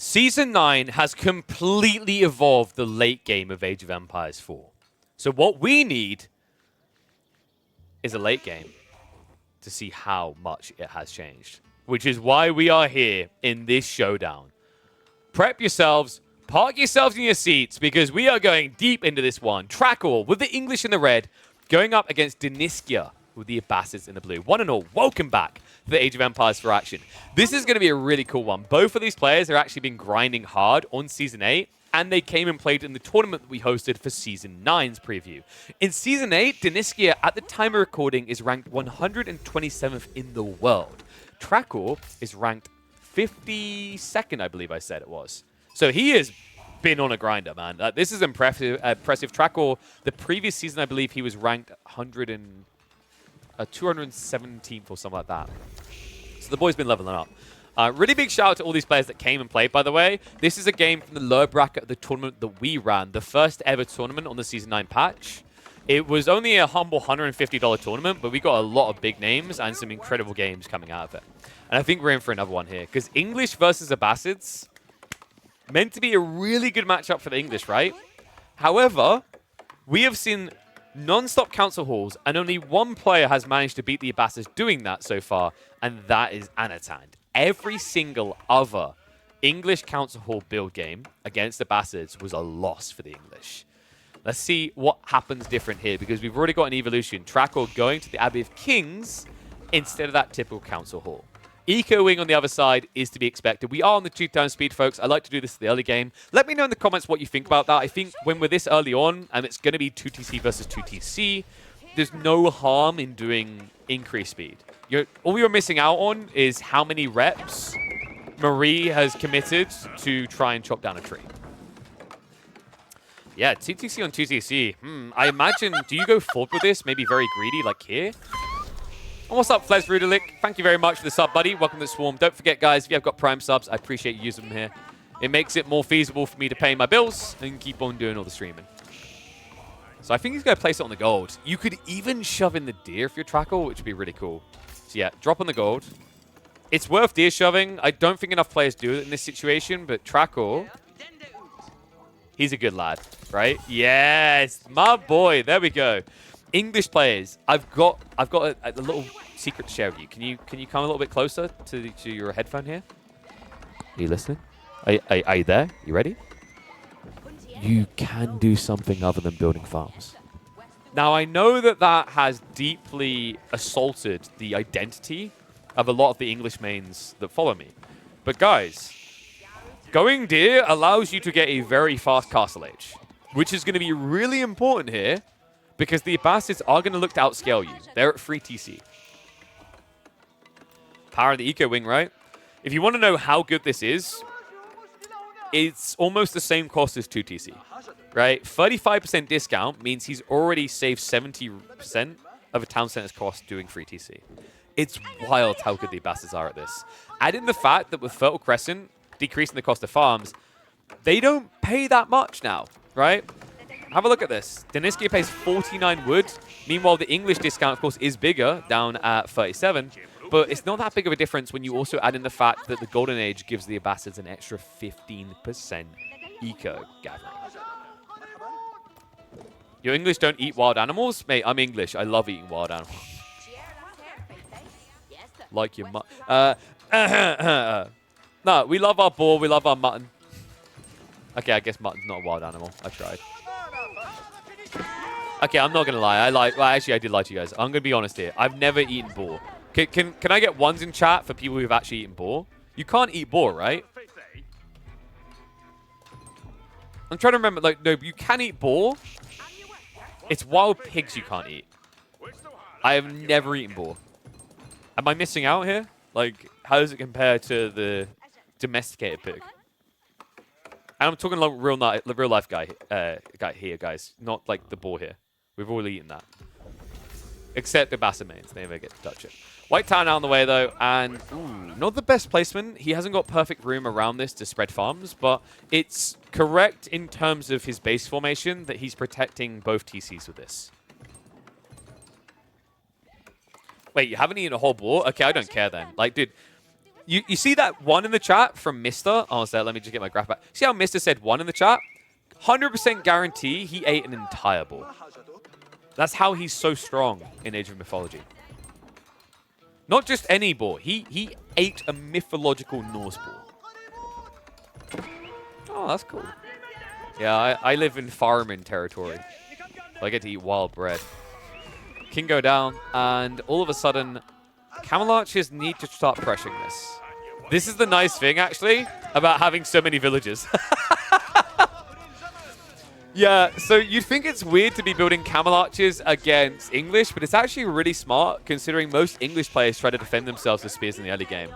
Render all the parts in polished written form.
Season 9 has completely evolved the late game of Age of Empires 4. So what we need is a late game to see how much it has changed, which is why we are here in this showdown. Prep yourselves, park yourselves in your seats, because we are going deep into this one. Trackall with the English in the red, going up against Deniskia with the Abbasids in the blue. One and all, welcome back to the Age of Empires for action. This is going to be a really cool one. Both of these players have actually been grinding hard on Season 8, and they came and played in the tournament that we hosted for Season 9's preview. In Season 8, Deniskia, at the time of recording, is ranked 127th in the world. Trackall is ranked 52nd, I believe I said it was. So he has been on a grinder, man. This is impressive. Trackall, the previous season, I believe he was ranked 217th or something like that. So the boy's been leveling up. Really big shout out to all these players that came and played, by the way. This is a game from the lower bracket of the tournament that we ran, the first ever tournament on the Season 9 patch. It was only a humble $150 tournament, but we got a lot of big names and some incredible games coming out of it. And I think we're in for another one here, because English versus Abbasids, meant to be a really good matchup for the English, right? However, we have seen non-stop council halls, and only one player has managed to beat the Abbasids doing that so far, and that is Anatan. Every single other English council hall build game against the Abbasids was a loss for the English. Let's see what happens different here, because we've already got an evolution. Trackall going to the Abbey of Kings instead of that typical council hall. Eco Wing on the other side is to be expected. We are on the 2-turn speed, folks. I like to do this in the early game. Let me know in the comments what you think about that. I think when we're this early on, and it's going to be 2TC versus 2TC, there's no harm in doing increased speed. All you're missing out on is how many reps Marie has committed to try and chop down a tree. Yeah, 2TC on 2TC. I imagine, do you go forward with this? Maybe very greedy, like here? And what's up, Fles Rudalik? Thank you very much for the sub, buddy. Welcome to the Swarm. Don't forget, guys, if you have got Prime subs, I appreciate you using them here. It makes it more feasible for me to pay my bills and keep on doing all the streaming. So I think he's going to place it on the gold. You could even shove in the deer if you're Trackall, which would be really cool. So yeah, drop on the gold. It's worth deer shoving. I don't think enough players do it in this situation, but Trackall, he's a good lad, right? Yes, my boy. There we go. English players, I've got a little secret to share with you. Can you come a little bit closer to your headphone here? Are you listening? Are you there? You ready? You can do something other than building farms. Now, I know that has deeply assaulted the identity of a lot of the English mains that follow me. But guys, going deer allows you to get a very fast castle age, which is going to be really important here, because the Abbasids are going to look to outscale you. They're at 3 TC. Power of the Eco Wing, right? If you want to know how good this is, it's almost the same cost as 2 TC, right? 35% discount means he's already saved 70% of a town center's cost doing 3 TC. It's wild how good the Abbasids are at this. Add in the fact that with Fertile Crescent decreasing the cost of farms, they don't pay that much now, right? Have a look at this. Deniskia pays 49 wood. Meanwhile, the English discount, of course, is bigger, down at 37. But it's not that big of a difference when you also add in the fact that the Golden Age gives the Abbasids an extra 15% eco gathering. Your English don't eat wild animals? Mate, I'm English. I love eating wild animals. Like your no, we love our boar. We love our mutton. Okay, I guess mutton's not a wild animal. I tried. Okay, I'm not going to lie. Well, actually, I did lie to you guys. I'm going to be honest here. I've never eaten boar. Can I get ones in chat for people who've actually eaten boar? You can't eat boar, right? I'm trying to remember. Like, no, you can eat boar. It's wild pigs you can't eat. I have never eaten boar. Am I missing out here? Like, how does it compare to the domesticated pig? And I'm talking like real life guy here, guys. Not like the boar here. We've already eaten that. Except the Abbasid mains. They never get to touch it. White Town out on the way, though. And, ooh, not the best placement. He hasn't got perfect room around this to spread farms. But it's correct in terms of his base formation that he's protecting both TCs with this. Wait, you haven't eaten a whole boar? Okay, I don't care then. Like, dude, You see that one in the chat from Mr.? Oh, so let me just get my graph back. See how Mr. said one in the chat? 100% guarantee he ate an entire boar. That's how he's so strong in Age of Mythology. Not just any boar. He ate a mythological Norse boar. Oh, that's cool. Yeah, I live in farming territory. So I get to eat wild bread. King go down, and all of a sudden, Camel Archers need to start pressuring this. This is the nice thing, actually, about having so many villages. Yeah, so you'd think it's weird to be building Camel Archers against English, but it's actually really smart, considering most English players try to defend themselves with spears in the early game.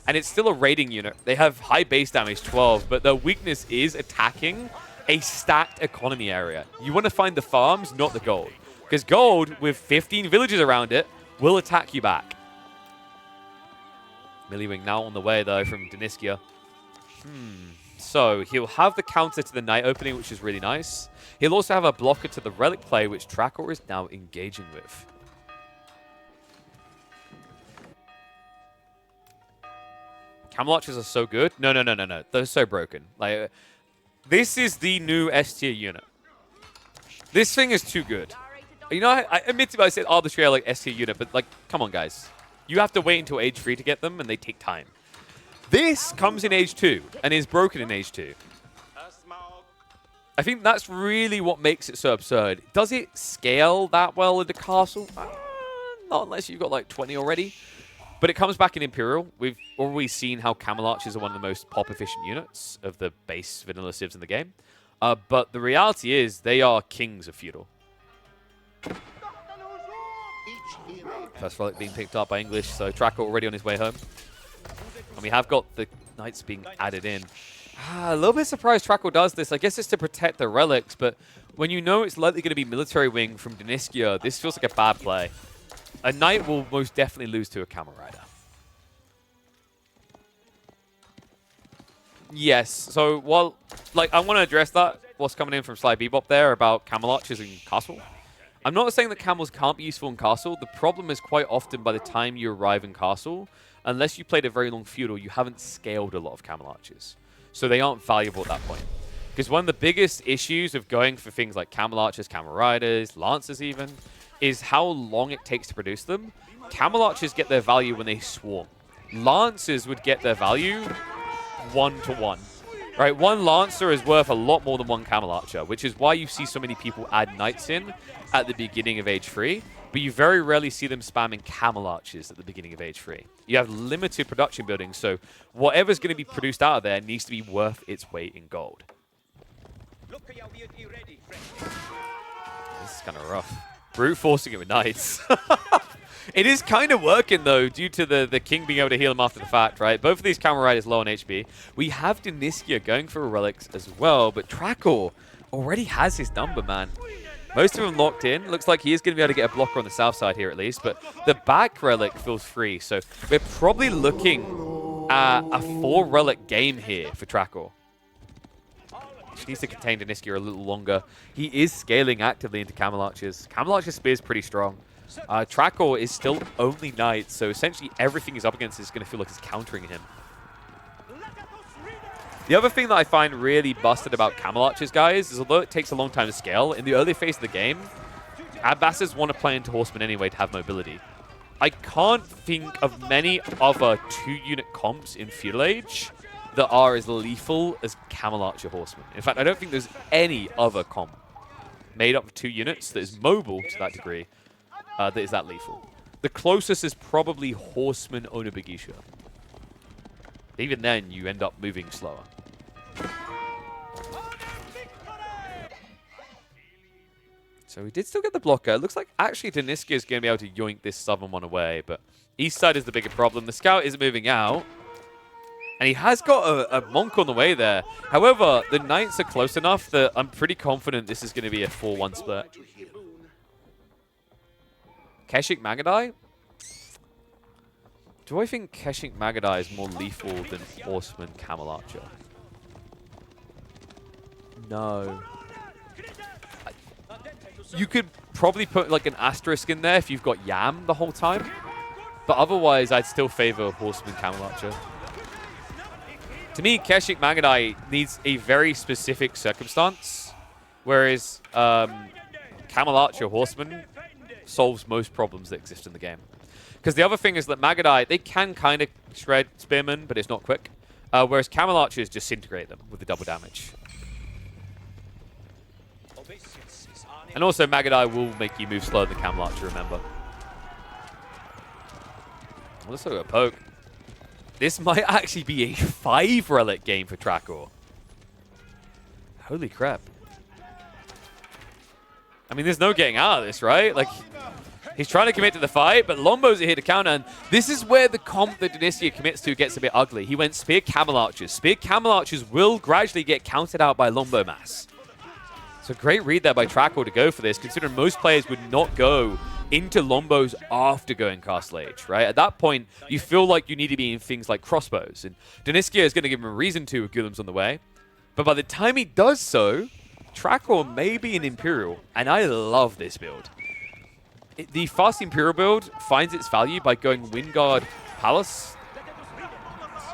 And it's still a raiding unit. They have high base damage, 12, but their weakness is attacking a stacked economy area. You want to find the farms, not the gold. Because gold, with 15 villages around it, will attack you back. Milliwing now on the way, though, from Daniskia. So he'll have the counter to the Knight opening, which is really nice. He'll also have a blocker to the Relic play, which Trackor is now engaging with. Camel Archers are so good. No. They're so broken. Like, this is the new S tier unit. This thing is too good. You know, I admit to it, I said arbitrary like S tier unit, but like, come on, guys. You have to wait until Age 3 to get them, and they take time. This comes in Age 2 and is broken in Age 2. I think that's really what makes it so absurd. Does it scale that well in the castle? Not unless you've got like 20 already. But it comes back in Imperial. We've already seen how Camel Archers are one of the most pop-efficient units of the base vanilla civs in the game. But the reality is they are kings of Feudal. First Relic being picked up by English, so Tracker already on his way home. And we have got the Knights being added in. A little bit surprised Tracker does this. I guess it's to protect the relics, but when you know it's likely going to be military wing from Daniskia, this feels like a bad play. A Knight will most definitely lose to a Camel Rider. Yes, so while, like, I want to address that, what's coming in from Sly Bebop there about Camel Archers in Castle. I'm not saying that camels can't be useful in Castle. The problem is quite often by the time you arrive in Castle, unless you played a very long feudal, you haven't scaled a lot of Camel Archers. So they aren't valuable at that point. Because one of the biggest issues of going for things like Camel Archers, Camel Riders, Lancers even, is how long it takes to produce them. Camel Archers get their value when they swarm. Lancers would get their value 1-to-1. Right, one Lancer is worth a lot more than one Camel Archer, which is why you see so many people add Knights in at the beginning of Age 3, but you very rarely see them spamming Camel Archers at the beginning of Age 3. You have limited production buildings, so whatever's going to be produced out of there needs to be worth its weight in gold. This is kind of rough. Brute forcing it with Knights. It is kind of working, though, due to the King being able to heal him after the fact, right? Both of these Camel Riders low on HP. We have Daniskia going for relics as well, but Trackor already has his number, man. Most of them locked in. Looks like he is going to be able to get a blocker on the south side here at least, but the back relic feels free, so we're probably looking at a 4-relic game here for Trackor. Just needs to contain Daniskia a little longer. He is scaling actively into Camel Archers. Camel Archer spear is pretty strong. Trackor is still only Knight, so essentially everything he's up against is going to feel like it's countering him. The other thing that I find really busted about Camel Archers, guys, is although it takes a long time to scale, in the early phase of the game, Abbasids want to play into Horsemen anyway to have mobility. I can't think of many other 2-unit comps in Feudal Age that are as lethal as Camel Archer Horsemen. In fact, I don't think there's any other comp made up of 2 units that is mobile to that degree that is that lethal. The closest is probably Horseman Onabagisha. Even then, you end up moving slower. So we did still get the blocker. It looks like actually Daniskia is going to be able to yoink this southern one away, but east side is the bigger problem. The scout isn't moving out. And he has got a monk on the way there. However, the Knights are close enough that I'm pretty confident this is going to be a 4-1 split. Keshik Magadai? Do I think Keshik Magadai is more lethal than Horseman Camel Archer? No. You could probably put like an asterisk in there if you've got Yam the whole time. But otherwise, I'd still favor Horseman Camel Archer. To me, Keshik Magadai needs a very specific circumstance, whereas Camel Archer Horseman solves most problems that exist in the game. Because the other thing is that Magadai, they can kind of shred Spearmen, but it's not quick. Whereas Camel Archers disintegrate them with the double damage. And also, Magadai will make you move slower than Camel Archer, remember. Let's look at a poke. This might actually be a 5 relic game for Trakor. Holy crap. I mean, there's no getting out of this, right? Like, he's trying to commit to the fight, but Lombo's here to counter. And this is where the comp that Dynastia commits to gets a bit ugly. He went Spear Camel Archers. Spear Camel Archers will gradually get counted out by Lombo Mass. So great read there by Trakor to go for this, considering most players would not go into Lombos after going Castle Age, right? At that point, you feel like you need to be in things like crossbows. And Dynastia is going to give him a reason to with Gulem's on the way. But by the time he does so, Trakor may be an Imperial, and I love this build. The fast Imperial build finds its value by going Windguard Palace,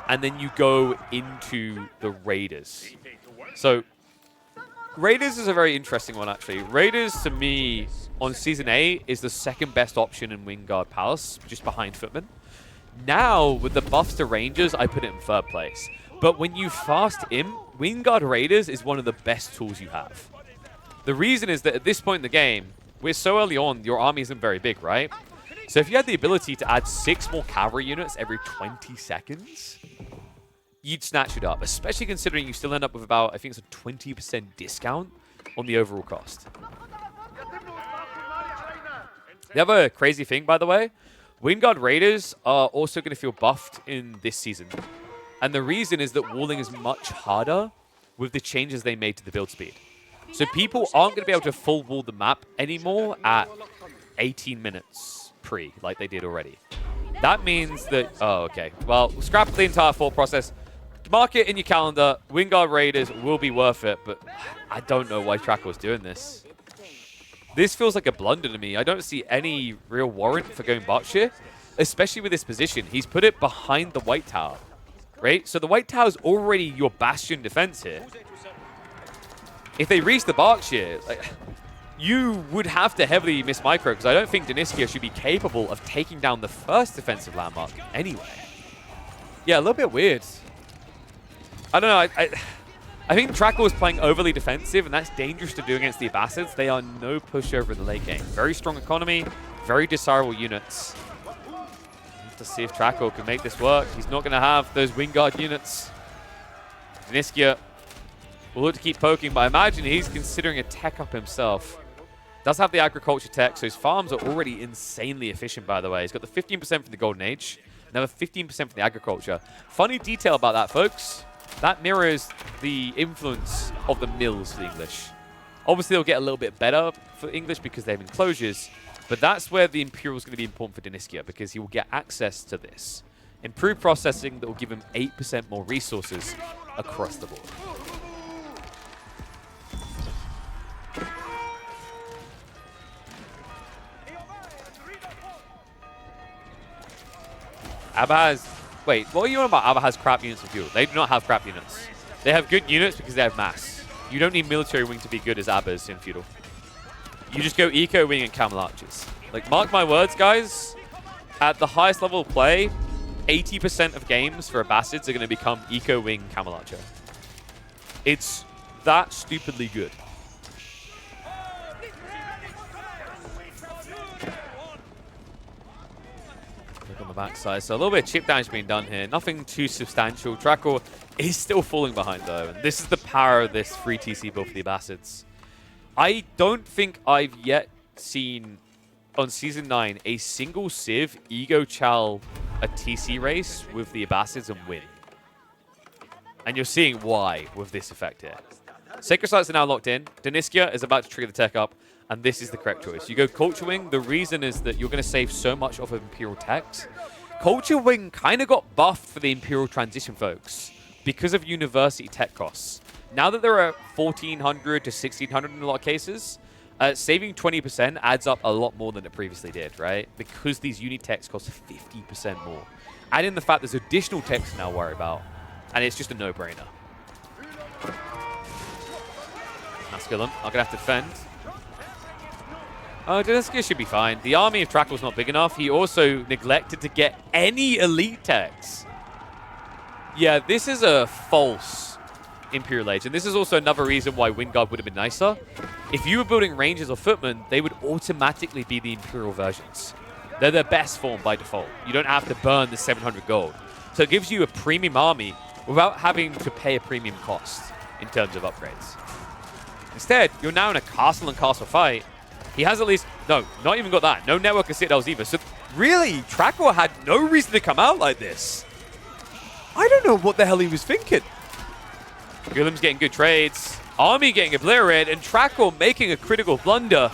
and then you go into the Raiders. So, Raiders is a very interesting one, actually. Raiders, to me, on Season 8, is the second best option in Windguard Palace, just behind Footman. Now, with the buffs to Rangers, I put it in third place. But when you fast Imp, Windguard Raiders is one of the best tools you have. The reason is that at this point in the game, we're so early on, your army isn't very big, right? So if you had the ability to add 6 more cavalry units every 20 seconds, you'd snatch it up, especially considering you still end up with about, I think it's a 20% discount on the overall cost. The other crazy thing, by the way, Windguard Raiders are also going to feel buffed in this season. And the reason is that walling is much harder with the changes they made to the build speed. So people aren't going to be able to full wall the map anymore at 18 minutes pre, like they did already. That means that... Oh, okay. Well, scrap the entire thought process. Mark it in your calendar. Windguard Raiders will be worth it, but I don't know why Trakor was doing this. This feels like a blunder to me. I don't see any real warrant for going Berkshire, especially with this position. He's put it behind the White Tower. Right? So the White Tower is already your bastion defense here. If they reach the Berkshire, like, you would have to heavily miss micro, because I don't think Dynastia should be capable of taking down the first defensive landmark anyway. Yeah, a little bit weird. I don't know. I think Trakor is playing overly defensive, and that's dangerous to do against the Abbasids. They are no pushover in the late game. Very strong economy, very desirable units. To see if Trakor can make this work. He's not going to have those Windguard units. Dynastia will look to keep poking, but I imagine he's considering a tech up himself. Does have the agriculture tech, so his farms are already insanely efficient, by the way. He's got the 15% from the Golden Age, another 15% from the agriculture. Funny detail about that, folks. That mirrors the influence of the mills for the English. Obviously, they'll get a little bit better for English because they have enclosures, but that's where the Imperial is going to be important for Dynastia, because he will get access to this. Improved processing that will give him 8% more resources across the board. Abbas. Wait, what are you on about? Abba has crap units of fuel. They do not have crap units. They have good units because they have mass. You don't need military wing to be good as Abbas in feudal. You just go eco wing and camel archers. Like, mark my words, guys. At the highest level of play, 80% of games for Abbasids are going to become eco wing camel archer. It's that stupidly good. On the backside, so a little bit of chip damage being done here. Nothing too substantial. Trakor is still falling behind though, and this is the power of this free TC build for the Abbasids. I don't think I've yet seen on Season 9 a single Civ Ego Chal a TC race with the Abbasids and win. And you're seeing why with this effect here. Sacred Sites are now locked in. Dynastia is about to trigger the tech up, and this is the correct choice. You go Culture Wing. The reason is that you're going to save so much off of Imperial techs. Culture Wing kind of got buffed for the Imperial transition, folks, because of university tech costs. Now that they're at 1,400 to 1,600 in a lot of cases, saving 20% adds up a lot more than it previously did, right? Because these uni techs cost 50% more. Add in the fact there's additional techs to now worry about. And it's just a no-brainer. That's Gulam. I'm going to have to defend. Deniska should be fine. The army of Trackle's not big enough. He also neglected to get any elite techs. Yeah, this is a false Imperial Age. And this is also another reason why Wingard would have been nicer. If you were building Rangers or Footmen, they would automatically be the Imperial versions. They're their best form by default. You don't have to burn the 700 gold. So it gives you a premium army without having to pay a premium cost in terms of upgrades. Instead, you're now in a castle and castle fight. He has at least, no, not even got that. No network of citadels either. So really, Trackle had no reason to come out like this. I don't know what the hell he was thinking. Gulam's getting good trades. Army getting obliterated, and Trackle making a critical blunder.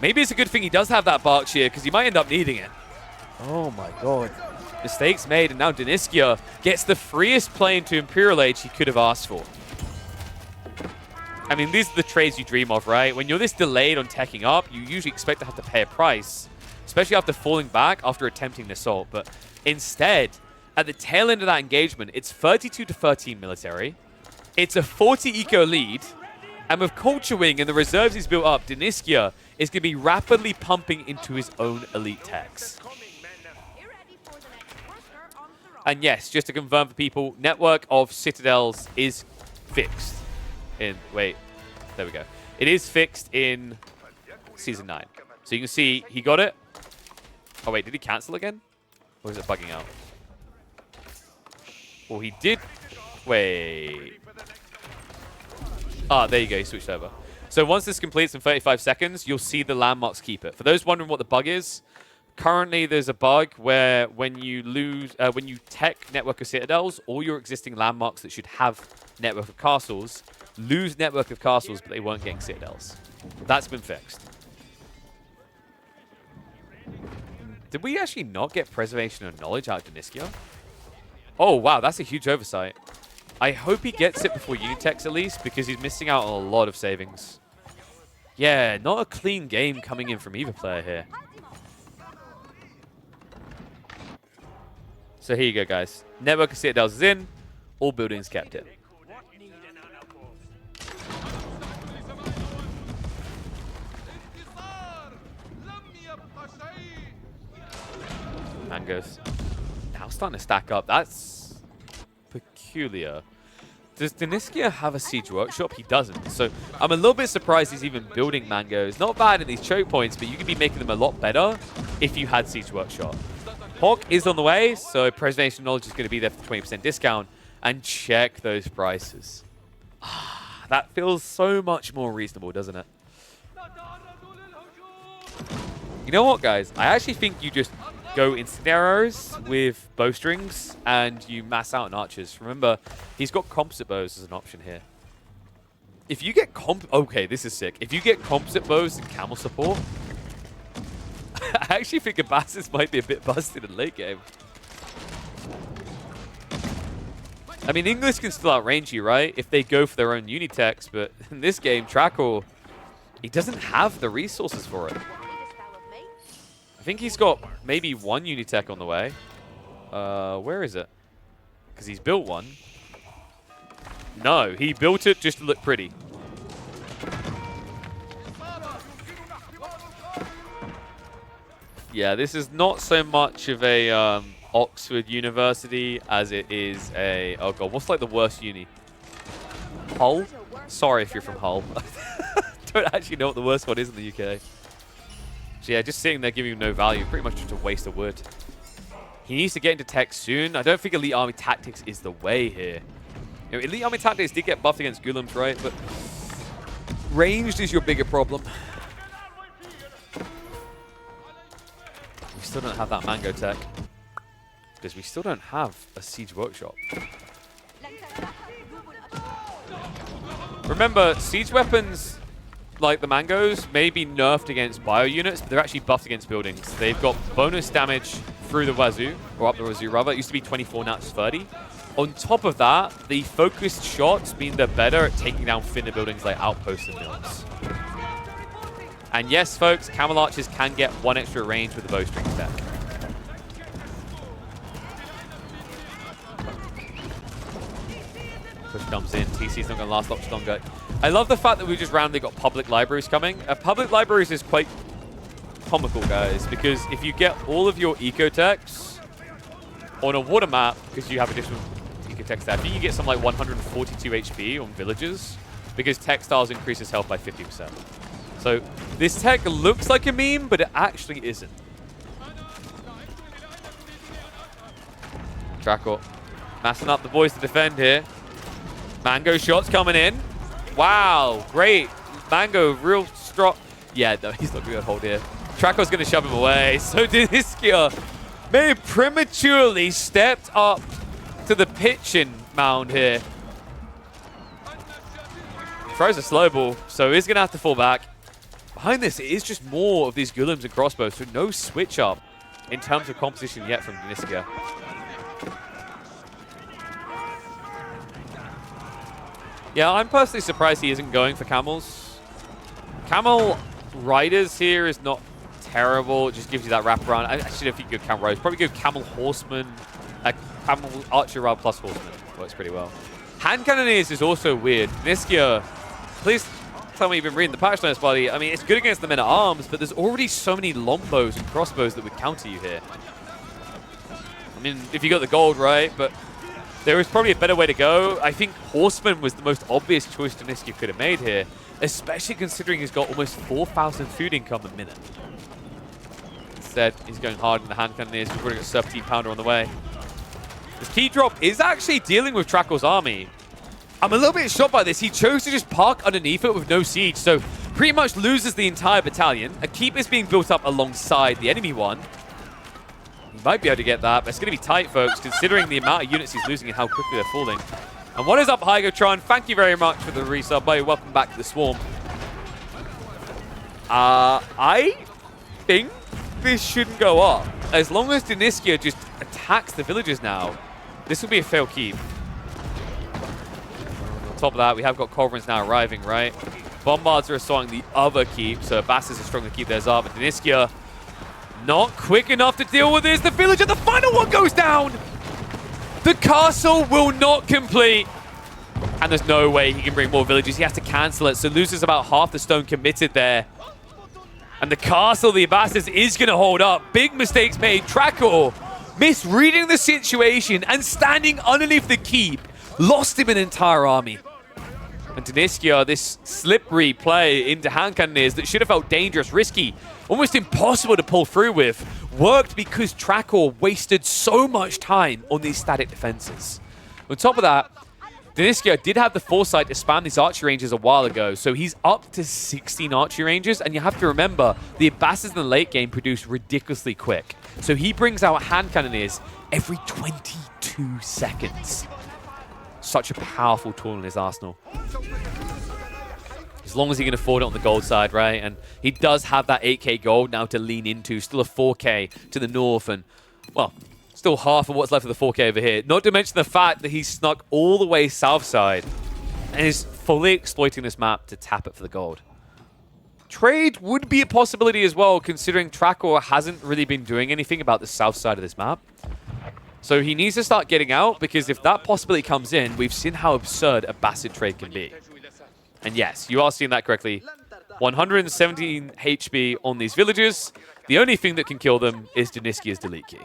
Maybe it's a good thing he does have that Berkshire, because he might end up needing it. Oh my god. Mistakes made, and now Deniska gets the freest play into Imperial Age he could have asked for. I mean, these are the trades you dream of, right? When you're this delayed on teching up, you usually expect to have to pay a price, especially after falling back after attempting an assault. But instead, at the tail end of that engagement, it's 32 to 13 military. It's a 40 eco lead. And with Culture Wing and the reserves he's built up, Deniska is going to be rapidly pumping into his own elite techs. And yes, just to confirm for people, network of citadels is fixed. Wait, there we go. It is fixed in Season 9. So you can see he got it. Oh, wait, did he cancel again? Or is it bugging out? Well, he did. Wait. Ah, there you go. He switched over. So once this completes in 35 seconds, you'll see the landmarks keep it. For those wondering what the bug is, currently there's a bug where when you tech network of citadels, all your existing landmarks that should have network of castles lose network of castles, but they weren't getting citadels. That's been fixed. Did we actually not get preservation of knowledge out of Deniska? Oh, wow, that's a huge oversight. I hope he gets it before Unitex at least, because he's missing out on a lot of savings. Yeah, not a clean game coming in from either player here. So here you go, guys. Network of citadels is in. All buildings kept it. Mangoes. Now starting to stack up. That's peculiar. Does Deniska have a siege workshop? He doesn't. So I'm a little bit surprised he's even building mangoes. Not bad in these choke points, but you could be making them a lot better if you had siege workshop. Hawk is on the way, so preservation knowledge is going to be there for 20% discount. And check those prices. That feels so much more reasonable, doesn't it? You know what, guys? I actually think you just go instant arrows with bowstrings and you mass out on archers. Remember, he's got composite bows as an option here. If you get okay, this is sick. If you get composite bows and camel support, I actually think Abbasid might be a bit busted in late game. I mean, English can still outrange you, right? If they go for their own Unitex, but in this game, Trackle, he doesn't have the resources for it. I think he's got maybe one Unitech on the way. Where is it? Because he's built one. No, he built it just to look pretty. Yeah, this is not so much of a Oxford University as it is a... Oh, God, what's like the worst uni? Hull? Sorry if you're from Hull. Don't actually know what the worst one is in the UK. So yeah, just sitting there giving him no value, pretty much just a waste of wood. He needs to get into tech soon. I don't think Elite Army Tactics is the way here. You know, Elite Army Tactics did get buffed against Gulams, right? But ranged is your bigger problem. We still don't have that Mango Tech. Because we still don't have a Siege Workshop. Remember, Siege weapons... like the Mangoes, may be nerfed against bio units, but they're actually buffed against buildings. They've got bonus damage through the wazoo, or up the wazoo rather. It used to be 24, now it's 30. On top of that, the focused shots mean they're better at taking down thinner buildings like outposts and mills. And yes, folks, Camel Archers can get one extra range with the bowstring deck. comes in. TC's not going to last much longer. I love the fact that we just randomly got public libraries coming. Public libraries is quite comical, guys, because if you get all of your ecotechs on a water map, because you have additional ecotechs there, I think you get some like 142 HP on villages, because textiles increases health by 50%. So this tech looks like a meme, but it actually isn't. Trackle massing up the boys to defend here. Mango shots coming in. Wow, great. Mango, real strong. Yeah, no, he's not going to hold here. Trackle's going to shove him away. So Diniskia may have prematurely stepped up to the pitching mound here. Throws a slow ball, so he's going to have to fall back. Behind this, it is just more of these Golems and crossbows, so no switch up in terms of composition yet from Diniskia. Yeah, I'm personally surprised he isn't going for camels. Camel riders here is not terrible. It just gives you that wraparound. I actually don't think you go camel riders. Probably go camel horseman. Camel archer ride plus horseman. Works pretty well. Hand cannoneers is also weird. Diniskia, please tell me you've been reading the patch notes, buddy. I mean, it's good against the men at arms, but there's already so many longbows and crossbows that would counter you here. I mean, if you got the gold, right? But there was probably a better way to go. I think Horseman was the most obvious choice Diniskia could have made here, especially considering he's got almost 4,000 food income a minute. Instead, he's going hard in the hand cannoneers. We've already got a Serpentine Pounder on the way. This key drop is actually dealing with Trackle's army. I'm a little bit shocked by this. He chose to just park underneath it with no siege, so pretty much loses the entire battalion. A keep is being built up alongside the enemy one. He might be able to get that, but it's going to be tight, folks, considering the amount of units he's losing and how quickly they're falling. And what is up, Hygotron? Thank you very much for the resub, buddy. Welcome back to the Swarm. I think this shouldn't go up. As long as Diniskia just attacks the villagers now, this will be a fail keep. On top of that, we have got Culverins now arriving, right? Bombards are assaulting the other keep, so Abbasid is strong to keep theirs up. But Diniskia not quick enough to deal with this. The villager, the final one goes down. The castle will not complete. And there's no way he can bring more villagers. He has to cancel it, so loses about half the stone committed there. And the castle, the Abbasid, is going to hold up. Big mistakes made. Trackle misreading the situation and standing underneath the keep. Lost him an entire army. And Diniskia, this slippery play into hand cannoneers that should have felt dangerous, risky, almost impossible to pull through with, worked because Trackle wasted so much time on these static defenses. On top of that, Diniskia did have the foresight to spam these archery ranges a while ago, so he's up to 16 archery ranges, and you have to remember, the Abbasids in the late game produce ridiculously quick. So he brings out hand cannoneers every 22 seconds. Such a powerful tool in his arsenal. As long as he can afford it on the gold side, right? And he does have that 8k gold now to lean into. Still a 4k to the north and, well, still half of what's left of the 4k over here. Not to mention the fact that he's snuck all the way south side and is fully exploiting this map to tap it for the gold. Trade would be a possibility as well, considering Trackle hasn't really been doing anything about the south side of this map. So he needs to start getting out, because if that possibility comes in, we've seen how absurd a Abbasid trade can be. And yes, you are seeing that correctly. 117 HP on these villagers. The only thing that can kill them is Diniskia's delete key.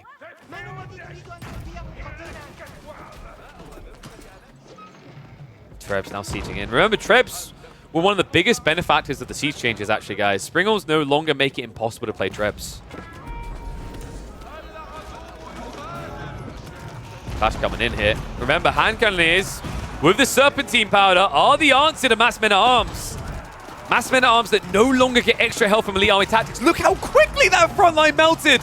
Trebs now sieging in. Remember, Trebs were one of the biggest benefactors of the siege changes, actually, guys. Springles no longer make it impossible to play Trebs. Clash coming in here. Remember, hand cannoneers with the Serpentine Powder are the answer to mass men-at-arms. Mass men-at-arms that no longer get extra health from elite army tactics. Look how quickly that front line melted.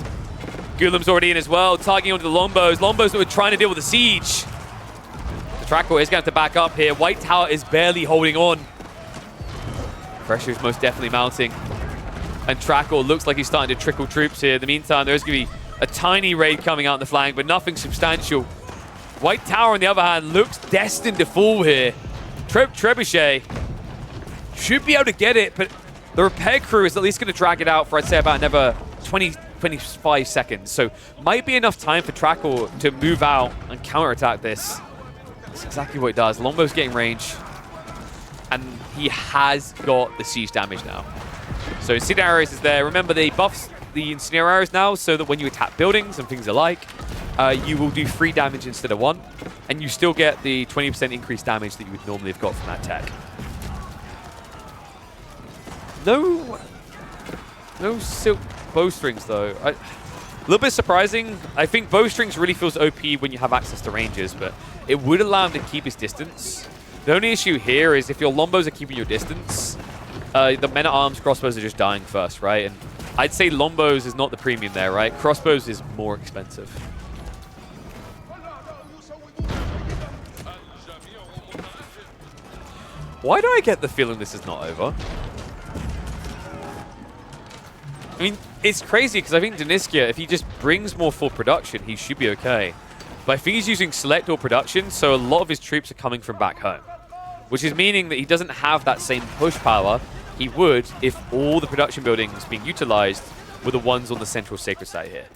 Gulem's already in as well, targeting onto the Longbows. Longbows that were trying to deal with the siege. The Trackle is going to have to back up here. White Tower is barely holding on. Pressure is most definitely mounting. And Trackle looks like he's starting to trickle troops here. In the meantime, there's going to be a tiny raid coming out in the flank, but nothing substantial. White Tower, on the other hand, looks destined to fall here. Trebuchet should be able to get it, but the repair crew is at least going to drag it out for, I'd say, about another 20-25 seconds. So might be enough time for Trackle to move out and counterattack this. That's exactly what it does. Longbow's getting range. And he has got the siege damage now. So incendiary arrows is there. Remember, they buffs the incendiary arrows now so that when you attack buildings and things alike, you will do 3 damage instead of 1. And you still get the 20% increased damage that you would normally have got from that tech. No silk bowstrings, though. A little bit surprising. I think bowstrings really feels OP when you have access to ranges, but it would allow him to keep his distance. The only issue here is if your longbos are keeping your distance, the men-at-arms crossbows are just dying first, right? And I'd say longbows is not the premium there, right? Crossbows is more expensive. Why do I get the feeling this is not over? I mean, it's crazy because I think Deniska, if he just brings more full production, he should be okay. But I think he's using select all production, so a lot of his troops are coming from back home. Which is meaning that he doesn't have that same push power he would if all the production buildings being utilized were the ones on the central sacred site here.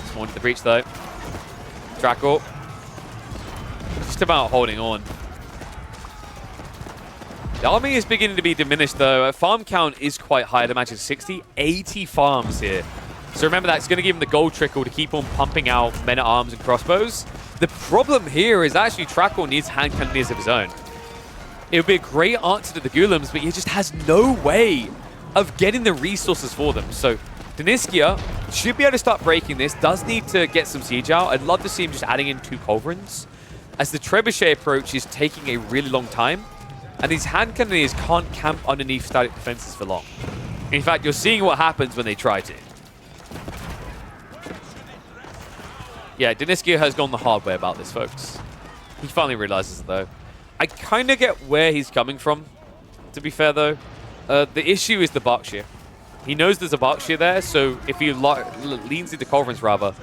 Spawn to the breach though. Draco. Just about holding on. The army is beginning to be diminished though. Farm count is quite high. I'd imagine 60, 80 farms here. So remember, that's going to give him the gold trickle to keep on pumping out men-at-arms and crossbows. The problem here is actually Trakor needs hand cannoneers of his own. It would be a great answer to the Ghulams, but he just has no way of getting the resources for them. So Deniskia should be able to start breaking this. Does need to get some siege out. I'd love to see him just adding in 2 culverins, as the trebuchet approach is taking a really long time, and these hand cannoneers can't camp underneath static defenses for long. In fact, you're seeing what happens when they try to. Yeah, Deniskia has gone the hard way about this, folks. He finally realizes it, though. I kind of get where he's coming from, to be fair, though. The issue is the Berkshire. He knows there's a Berkshire there, so if he leans into culverins, rather,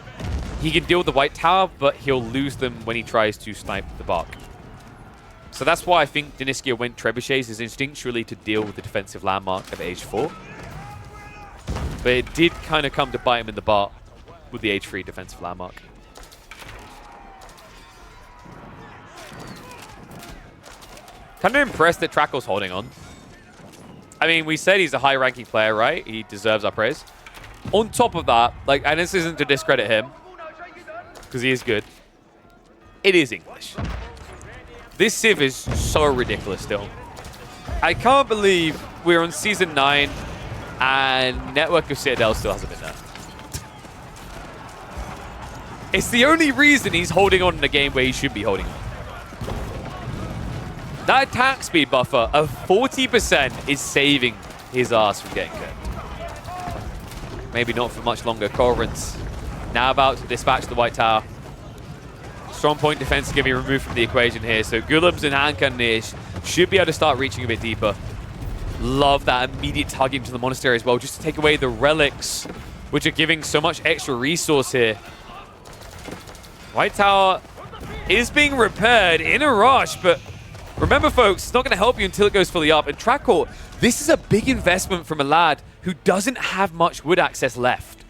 he can deal with the White Tower, but he'll lose them when he tries to snipe the Bark. So that's why I think Deniskia went trebuchets, is instinctually to deal with the defensive landmark of Age 4. But it did kind of come to bite him in the butt with the Age 3 defensive landmark. Kind of impressed that Trakel's holding on. I mean, we said he's a high-ranking player, right? He deserves our praise. On top of that, like, and this isn't to discredit him, because he is good. It is English. This Civ is so ridiculous still. I can't believe we're on Season 9 and Network of Citadel still hasn't been there. It's the only reason he's holding on in a game where he should be holding on. That attack speed buffer of 40% is saving his ass from getting cooked. Maybe not for much longer. Culverins now about to dispatch the White Tower. Strong point defense is going to be removed from the equation here. So Ghulams and hand cannoneers should be able to start reaching a bit deeper. Love that immediate tugging to the monastery as well, just to take away the relics, which are giving so much extra resource here. White Tower is being repaired in a rush, but remember, folks, it's not going to help you until it goes fully up. And Trakor, this is a big investment from a lad who doesn't have much wood access left.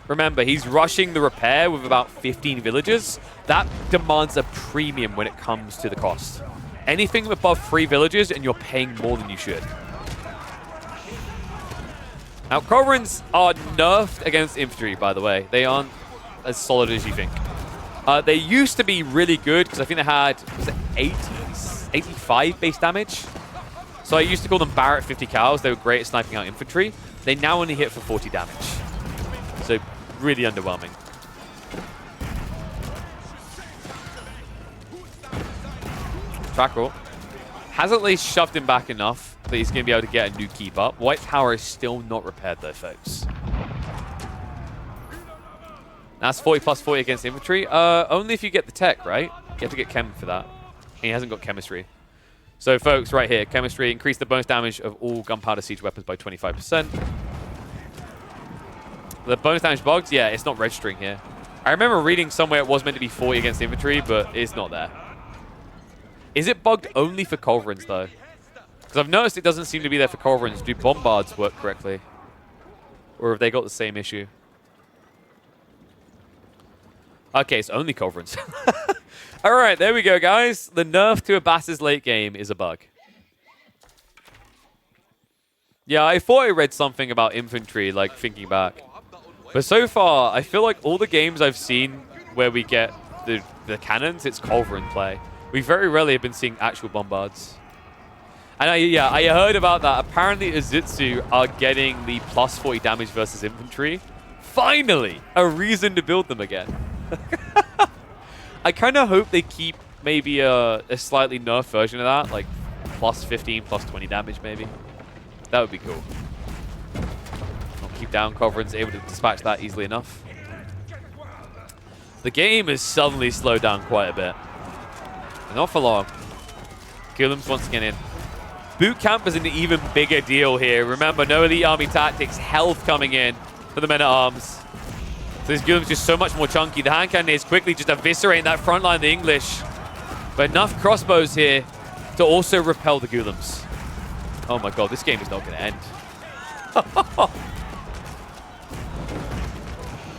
Remember, he's rushing the repair with about 15 villagers. That demands a premium when it comes to the cost. Anything above 3 villagers and you're paying more than you should. Now, Culverins are nerfed against infantry, by the way. They aren't as solid as you think. They used to be really good because I think they had, was it 85 base damage? So I used to call them Barrett 50 cows. They were great at sniping out infantry. They now only hit for 40 damage. So really underwhelming. Trakor has at least shoved him back enough that he's going to be able to get a new keep up. White Tower is still not repaired though, folks. That's 40 plus 40 against infantry. Only if you get the tech, right? You have to get chem for that. And he hasn't got chemistry. So, folks, right here, chemistry, increase the bonus damage of all gunpowder siege weapons by 25%. The bonus damage bugged? Yeah, it's not registering here. I remember reading somewhere it was meant to be 40 against infantry, but it's not there. Is it bugged only for culverins, though? Because I've noticed it doesn't seem to be there for culverins. Do bombards work correctly? Or have they got the same issue? Okay, it's only culverins. All right, there we go, guys. The nerf to Abbasid's late game is a bug. Yeah, I thought I read something about infantry, like, thinking back. But so far, I feel like all the games I've seen where we get the cannons, it's culverin play. We very rarely have been seeing actual bombards. And I heard about that. Apparently, Azitsu are getting the plus 40 damage versus infantry. Finally, a reason to build them again. I kind of hope they keep maybe a slightly nerfed version of that, like plus 15, plus 20 damage maybe. That would be cool. I'll keep down culverins, able to dispatch that easily enough. The game has suddenly slowed down quite a bit. And not for long. Gulim's once again in. Boot camp is an even bigger deal here. Remember, no elite army tactics, health coming in for the men-at-arms. So this Gulim's just so much more chunky. The hand cannon is quickly just eviscerating that front line of the English. But enough crossbows here to also repel the Gulims. Oh my god, this game is not going to end.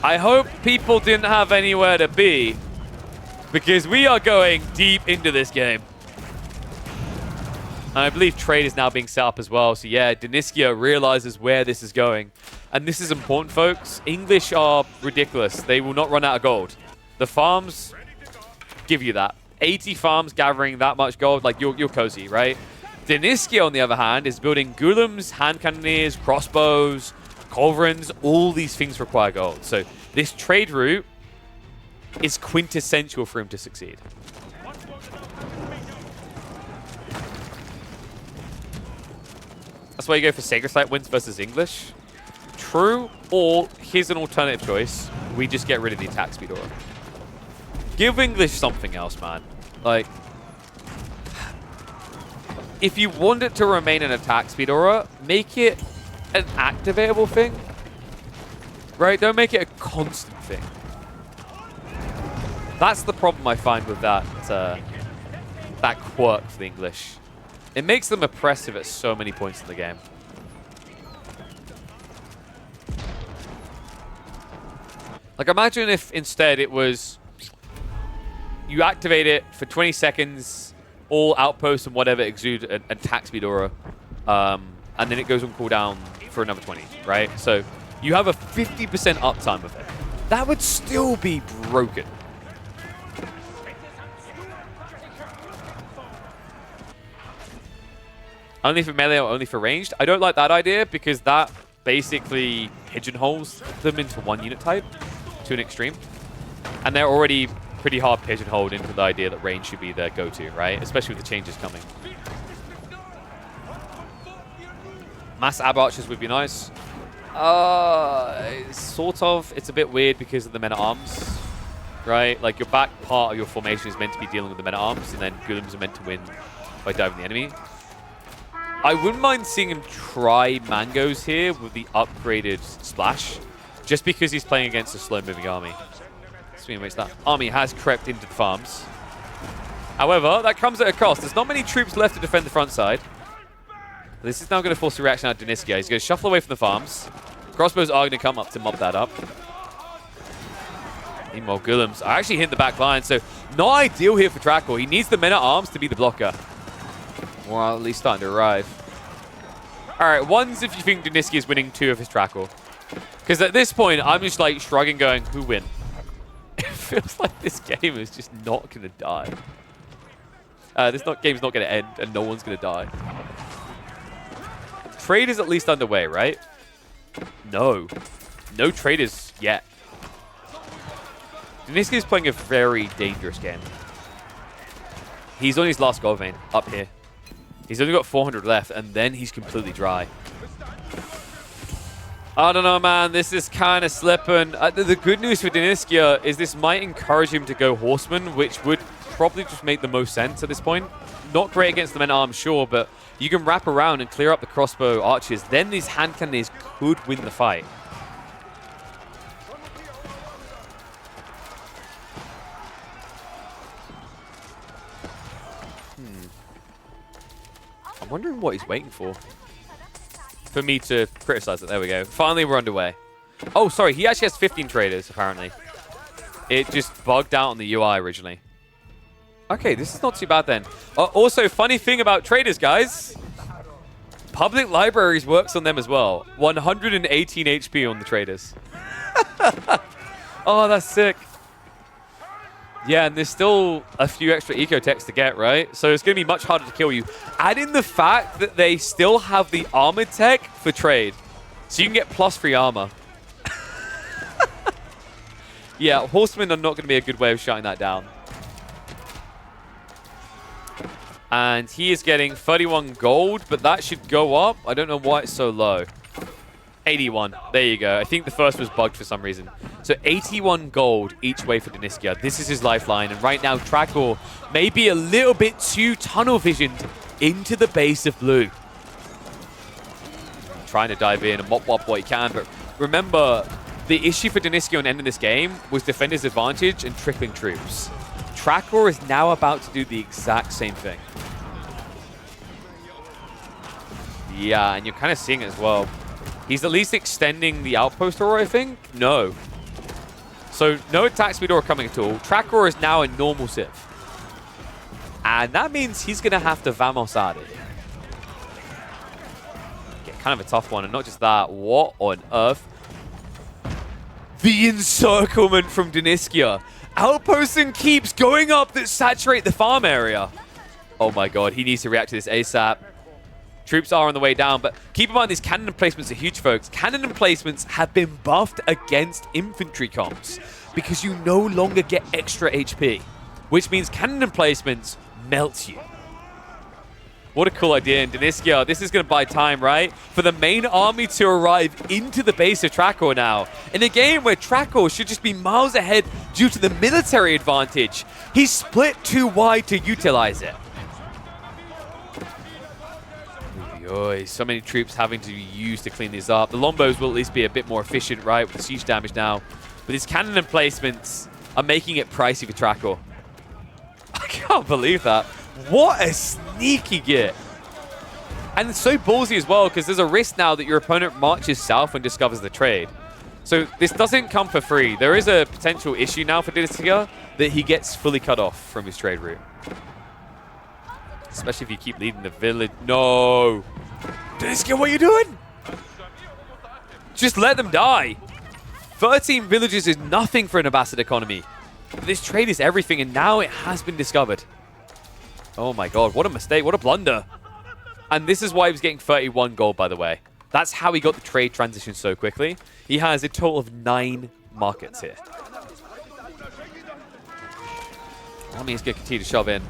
I hope people didn't have anywhere to be, because we are going deep into this game. And I believe trade is now being set up as well. So yeah, Deniskya realizes where this is going. And this is important, folks. English are ridiculous. They will not run out of gold. The farms give you that. 80 farms gathering that much gold, like you're cozy, right? Deniskya, on the other hand, is building Gulims, hand cannoneers, crossbows, culverins. All these things require gold. So this trade route is quintessential for him to succeed. That's why you go for Sacred Site wins versus English. True, or here's an alternative choice. We just get rid of the attack speed aura. Give English something else, man. Like, if you want it to remain an attack speed aura, make it an activatable thing. Right? Don't make it a constant thing. That's the problem I find with that that quirk for the English. It makes them oppressive at so many points in the game. Like, imagine if instead it was you activate it for 20 seconds, all outposts and whatever exude an attack speed aura, and then it goes on cooldown for another 20, right? So you have a 50% uptime of it. That would still be broken. Only for melee or only for ranged? I don't like that idea because that basically pigeonholes them into one unit type to an extreme. And they're already pretty hard pigeonholed into the idea that range should be their go-to, right? Especially with the changes coming. Mass ab archers would be nice. Sort of. It's a bit weird because of the men-at-arms, right? Like, your back part of your formation is meant to be dealing with the men-at-arms, and then Gulims are meant to win by diving the enemy. I wouldn't mind seeing him try mangoes here with the upgraded splash, just because he's playing against a slow-moving army. That army has crept into the farms. However, that comes at a cost. There's not many troops left to defend the front side. This is now going to force a reaction out of Deniskya. He's going to shuffle away from the farms. Crossbows are going to come up to mob that up. Meanwhile, Gulims are actually hitting the back line, so not ideal here for Trackle. He needs the men-at-arms to be the blocker. Or at least starting to arrive. Alright, one's if you think Deniskya is winning, two of his Trackle. Because at this point, I'm just like shrugging going, who win? It feels like this game is just not going to die. This game's not going to end, and no one's going to die. Trade is at least underway, right? No. No traders yet. Deniskya is playing a very dangerous game. He's on his last gold vein, up here. He's only got 400 left, and then he's completely dry. I don't know, man. This is kind of slipping. The good news for Deniskya is this might encourage him to go Horseman, which would probably just make the most sense at this point. Not great against the men-at-arms, sure, but you can wrap around and clear up the crossbow archers. Then these hand cannons could win the fight. I'm wondering what he's waiting for me to criticize it. There we go. Finally, we're underway. Oh, sorry. He actually has 15 traders, apparently. It just bugged out on the UI originally. Okay, this is not too bad then. Also, funny thing about traders, guys. Public libraries works on them as well. 118 HP on the traders. Oh, that's sick. Yeah, and there's still a few extra eco techs to get, right? So it's going to be much harder to kill you. Add in the fact that they still have the armored tech for trade. So you can get +3 armor. Yeah, horsemen are not going to be a good way of shutting that down. And he is getting 31 gold, but that should go up. I don't know why it's so low. 81. There you go. I think the first was bugged for some reason. So 81 gold each way for Deniska. This is his lifeline. And right now, Trakor may be a little bit too tunnel visioned into the base of blue. Trying to dive in and mop what he can. But remember, the issue for Deniska on ending this game was defender's advantage and trickling troops. Trakor is now about to do the exact same thing. Yeah, and you're kind of seeing it as well. He's at least extending the outpost aura, I think? No. So no attack speed aura coming at all. Trakor is now a normal civ. And that means he's going to have to Vamos at it. Yeah, kind of a tough one. And not just that, what on earth? The encirclement from Deniska. Outposting keeps going up that saturate the farm area. Oh my god, he needs to react to this ASAP. Troops are on the way down, but keep in mind these cannon emplacements are huge, folks. Cannon emplacements have been buffed against infantry comps because you no longer get extra HP, which means cannon emplacements melt you. What a cool idea. And Deniska, this is going to buy time, right? For the main army to arrive into the base of Trakor now. In a game where Trakor should just be miles ahead due to the military advantage, he's split too wide to utilize it. Oy, so many troops having to be used to clean these up. The Lombos will at least be a bit more efficient, right, with the siege damage now. But his cannon emplacements are making it pricey for Trakor. I can't believe that. What a sneaky get. And it's so ballsy as well, because there's a risk now that your opponent marches south and discovers the trade. So this doesn't come for free. There is a potential issue now for Deniska that he gets fully cut off from his trade route. Especially if you keep leading the village. No! Deniska, what are you doing? Just let them die. 13 villages is nothing for an Abbasid economy. This trade is everything, and now it has been discovered. Oh my god, what a mistake, what a blunder. And this is why he was getting 31 gold, by the way. That's how he got the trade transition so quickly. He has a total of 9 markets here. I mean, he's going to continue to shove in.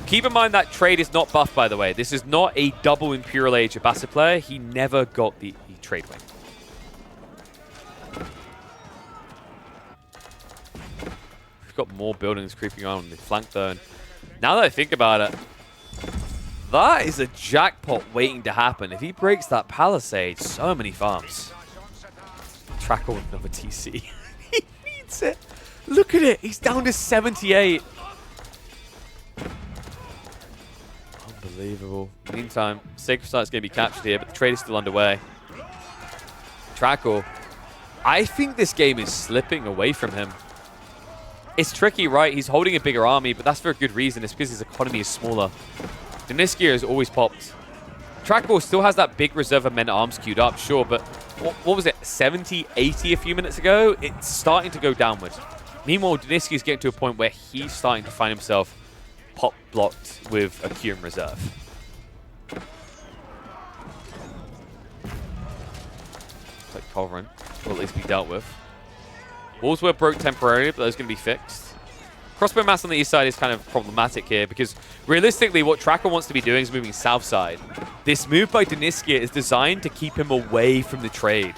Keep in mind that trade is not buffed, by the way. This is not a double Imperial Age Abbasid player. He never got the trade wing. We've got more buildings creeping on the flank though. And now that I think about it, that is a jackpot waiting to happen. If he breaks that palisade, so many farms. Trakor with another TC. He needs it. Look at it. He's down to 78. Unbelievable. Meantime, Sacred Site's going to be captured here, but the trade is still underway. Trakor. I think this game is slipping away from him. It's tricky, right? He's holding a bigger army, but that's for a good reason. It's because his economy is smaller. Deniska has always popped. Trakor still has that big reserve of men-at-arms queued up, sure, but what was it, 70, 80 a few minutes ago? It's starting to go downward. Meanwhile, Deniska is getting to a point where he's starting to find himself pop-blocked with a queue in reserve. It's like Covenant will at least be dealt with. Walls were broke temporarily, but those are going to be fixed. Crossbow mass on the east side is kind of problematic here because realistically what Trakor wants to be doing is moving south side. This move by Deniska is designed to keep him away from the trade.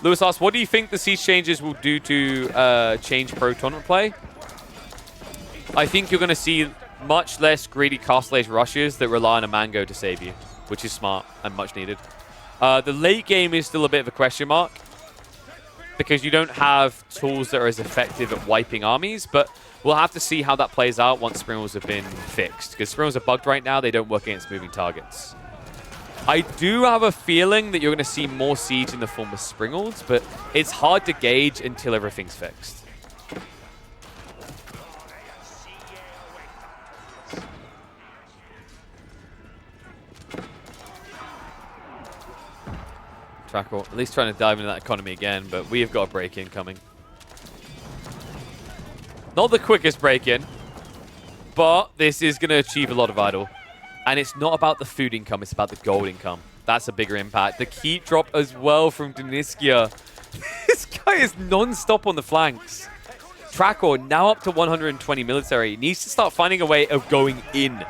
Lewis asks, what do you think the siege changes will do to change pro tournament play? I think you're going to see much less greedy castle age rushes that rely on a mango to save you, which is smart and much needed. The late game is still a bit of a question mark because you don't have tools that are as effective at wiping armies, but we'll have to see how that plays out once spring walls have been fixed, because spring walls are bugged right now. They don't work against moving targets. I do have a feeling that you're going to see more siege in the form of Springolds, but it's hard to gauge until everything's fixed. Trackle, at least trying to dive into that economy again, but we have got a break-in coming. Not the quickest break-in, but this is going to achieve a lot of idle. And it's not about the food income, it's about the gold income. That's a bigger impact. The keep drop as well from Daniskia. This guy is non-stop on the flanks. Trackle now up to 120 military. He needs to start finding a way of going in.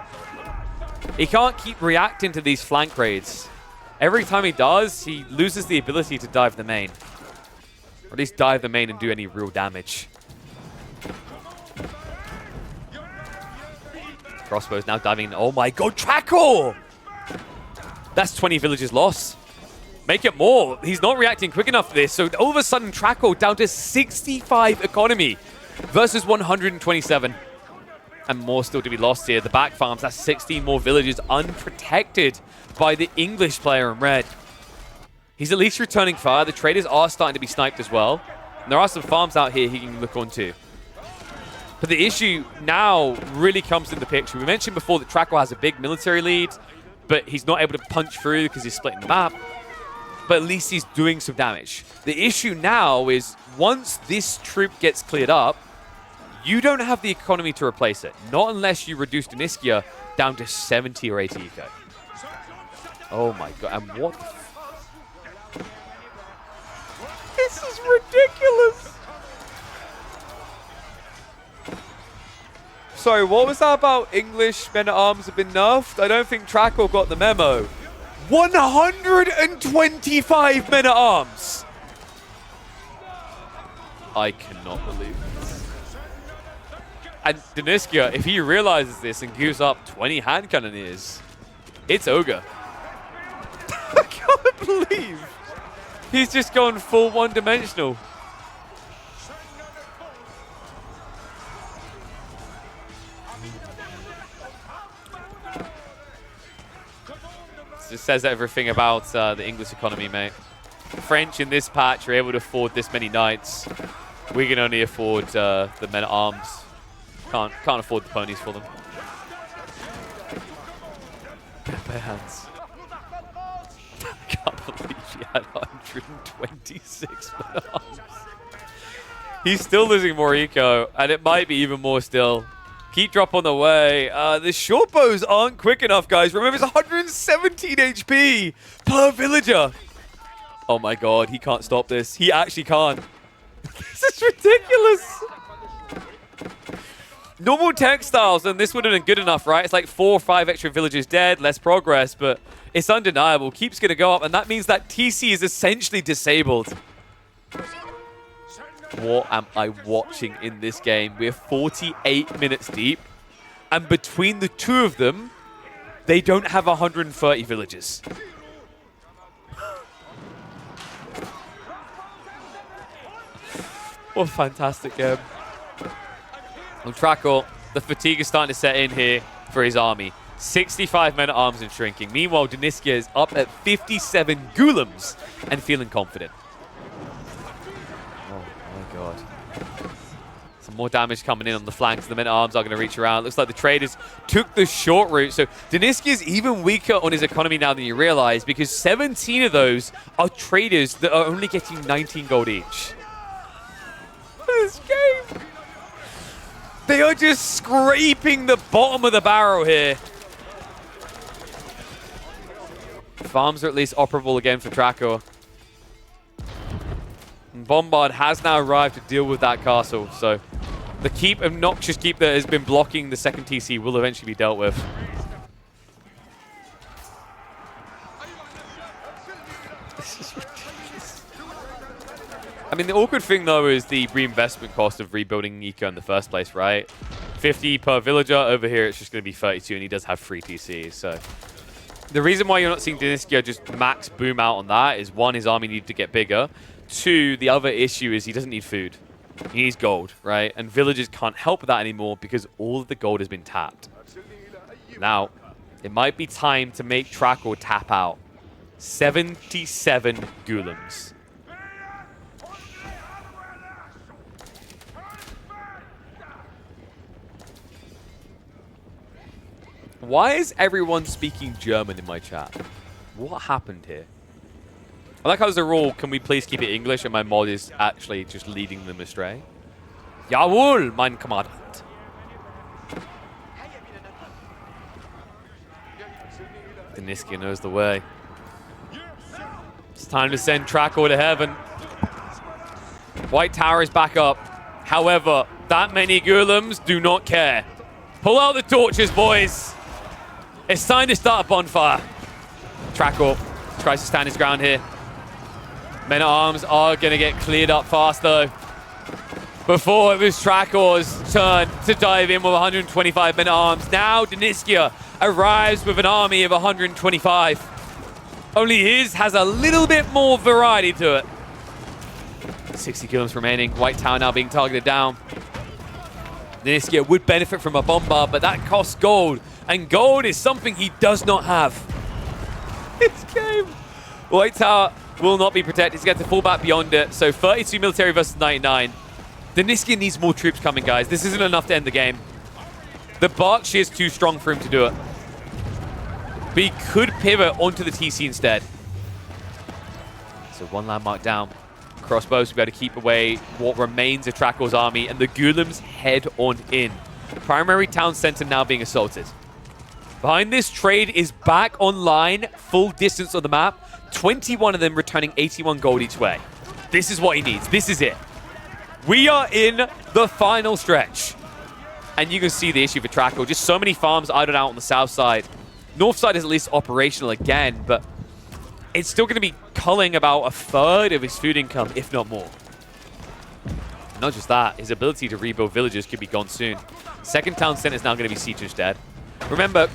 He can't keep reacting to these flank raids. Every time he does, he loses the ability to dive the main. Or at least dive the main and do any real damage. Crossbows now diving in. Oh my god, Trackle! That's 20 villages lost. Make it more. He's not reacting quick enough to this. So all of a sudden, Trackle down to 65 economy versus 127. And more still to be lost here. The back farms, that's 16 more villages unprotected by the English player in red. He's at least returning fire. The traders are starting to be sniped as well. And there are some farms out here he can look onto. But the issue now really comes in the picture. We mentioned before that Trackle has a big military lead, but he's not able to punch through because he's splitting the map. But at least he's doing some damage. The issue now is once this troop gets cleared up, you don't have the economy to replace it. Not unless you reduce Daniskia down to 70 or 80 eco. Oh my god, and what the this is ridiculous! Sorry, what was that about English men-at-arms have been nerfed? I don't think Trackle got the memo. 125 men-at-arms! I cannot believe this. And Daniskia, if he realizes this and gives up 20 hand cannoneers, it's ogre. I can't believe he's just gone full one-dimensional. It says everything about the English economy, mate. French in this patch are able to afford this many knights. We can only afford the men-at-arms. Can't afford the ponies for them. Bare hands. I can't believe he had 126 men-at-arms. He's still losing more eco, and it might be even more still. Keep drop on the way. The short bows aren't quick enough, guys. Remember, it's 117 HP per villager. Oh my god, he can't stop this. He actually can't. This is ridiculous. Normal textiles, and this would have been good enough, right? It's like 4 or 5 extra villagers dead, less progress, but it's undeniable. Keep's going to go up, and that means that TC is essentially disabled. What am I watching in this game? We're 48 minutes deep, and between the two of them, they don't have 130 villages. What a fantastic game. On Trackle, the fatigue is starting to set in here for his army. 65 men-at-arms and shrinking. Meanwhile, Daniskia is up at 57 Ghoulems and feeling confident. God. Some more damage coming in on the flanks. The men-at-arms are going to reach around. Looks like the traders took the short route. So Daniskia is even weaker on his economy now than you realize, because 17 of those are traders that are only getting 19 gold each. This game. They are just scraping the bottom of the barrel here. Farms are at least operable again for Trackle. Bombard has now arrived to deal with that castle, so the keep, obnoxious keep that has been blocking the second TC will eventually be dealt with. This is ridiculous. I mean, the awkward thing, though, is the reinvestment cost of rebuilding Eco in the first place, right? 50 per villager. Over here, it's just going to be 32, and he does have 3 TC, so... The reason why you're not seeing Daniskia just max boom out on that is, one, his army needed to get bigger. 2, the other issue is he doesn't need food. He needs gold, right? And villagers can't help with that anymore because all of the gold has been tapped. Now, it might be time to make Trackle tap out. 77 Ghoulims. Why is everyone speaking German in my chat? What happened here? I like how there's a rule, can we please keep it English, and my mod is actually just leading them astray. Jawohl, mein Kamerad. Deniska knows the way. It's time to send Trackor to heaven. White Tower is back up. However, that many Ghoulims do not care. Pull out the torches, boys. It's time to start a bonfire. Trackor tries to stand his ground here. Men-at-Arms are going to get cleared up fast, though. Before it was Trackor's turn to dive in with 125 Men-at-Arms. Now Deniska arrives with an army of 125. Only his has a little bit more variety to it. 60 Ghoulims remaining. White Tower now being targeted down. Deniska would benefit from a bombard, but that costs gold. And gold is something he does not have. This game. White Tower will not be protected. He's got to fall back beyond it. So 32 military versus 99. Deniska needs more troops coming, guys. This isn't enough to end the game. The Berkshire is too strong for him to do it. But he could pivot onto the TC instead. So one landmark down. Crossbows will be able to keep away what remains of Trackor's army, and the Ghoulims head on in. Primary town center now being assaulted. Behind this, trade is back online, full distance on the map. 21 of them returning 81 gold each way. This is what he needs. This is it. We are in the final stretch. And you can see the issue for Trackor. Just so many farms idled out on the south side. North side is at least operational again, but it's still going to be culling about a third of his food income, if not more. Not just that, his ability to rebuild villages could be gone soon. Second town center is now going to be siege instead. Remember,